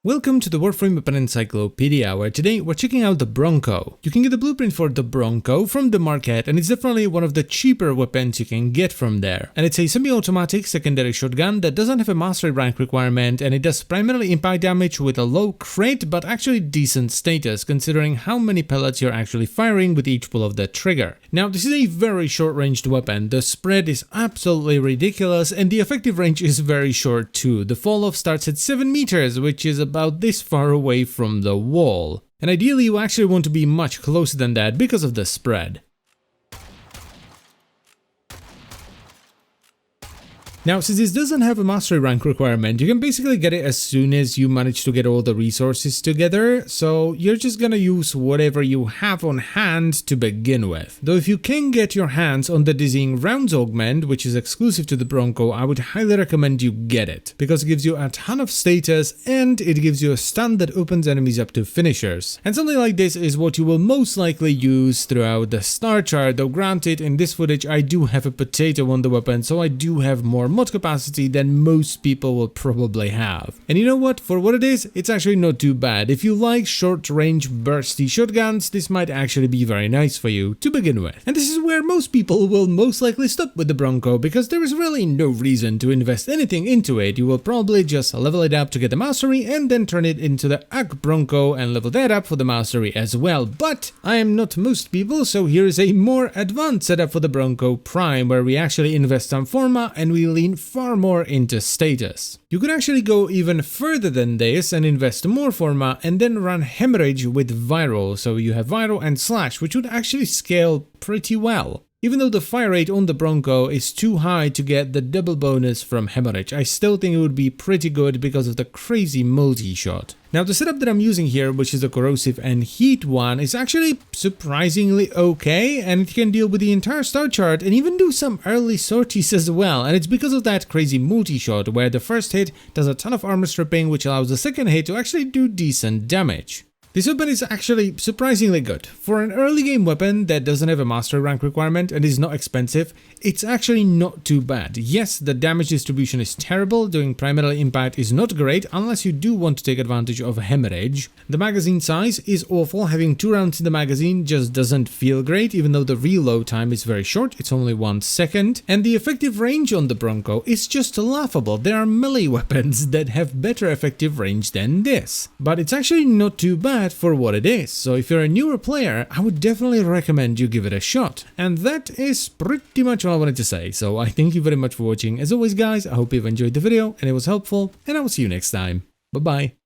Welcome to the Warframe Weapon Encyclopedia, where today we're checking out the Bronco. You can get the blueprint for the Bronco from the market, and it's definitely one of the cheaper weapons you can get from there. And it's a semi-automatic secondary shotgun that doesn't have a mastery rank requirement, and it does primarily impact damage with a low crit but actually decent status considering how many pellets you're actually firing with each pull of the trigger. Now this is a very short-ranged weapon, the spread is absolutely ridiculous and the effective range is very short too. The fall-off starts at 7 meters, which is about this far away from the wall. And ideally you actually want to be much closer than that because of the spread. Now, since this doesn't have a mastery rank requirement, you can basically get it as soon as you manage to get all the resources together, so you're just gonna use whatever you have on hand to begin with. Though if you can get your hands on the Dizzying Rounds augment, which is exclusive to the Bronco, I would highly recommend you get it, because it gives you a ton of status and it gives you a stun that opens enemies up to finishers. And something like this is what you will most likely use throughout the star chart, though granted in this footage I do have a potato on the weapon, so I do have more mod capacity than most people will probably have. And you know what? For what it is, it's actually not too bad. If you like short range bursty shotguns, this might actually be very nice for you to begin with. And this is where most people will most likely stop with the Bronco, because there is really no reason to invest anything into it. You will probably just level it up to get the mastery and then turn it into the AC Bronco and level that up for the mastery as well. But I am not most people, so here is a more advanced setup for the Bronco Prime, where we actually invest some forma and we lean far more into status. You could actually go even further than this and invest more forma and then run hemorrhage with viral, so you have viral and slash, which would actually scale pretty well. Even though the fire rate on the Bronco is too high to get the double bonus from hemorrhage, I still think it would be pretty good because of the crazy multi-shot. Now the setup that I'm using here, which is the corrosive and heat one, is actually surprisingly okay, and it can deal with the entire star chart and even do some early sorties as well, and it's because of that crazy multi-shot where the first hit does a ton of armor stripping, which allows the second hit to actually do decent damage. This weapon is actually surprisingly good. For an early game weapon that doesn't have a mastery rank requirement and is not expensive, it's actually not too bad. Yes, the damage distribution is terrible, doing primarily impact is not great unless you do want to take advantage of hemorrhage. The magazine size is awful, having 2 rounds in the magazine just doesn't feel great, even though the reload time is very short, it's only 1 second. And the effective range on the Bronco is just laughable. There are melee weapons that have better effective range than this. But it's actually not too bad for what it is, so if you're a newer player, I would definitely recommend you give it a shot. And that is pretty much all I wanted to say, so I thank you very much for watching. As always guys, I hope you've enjoyed the video and it was helpful, and I will see you next time. Bye bye.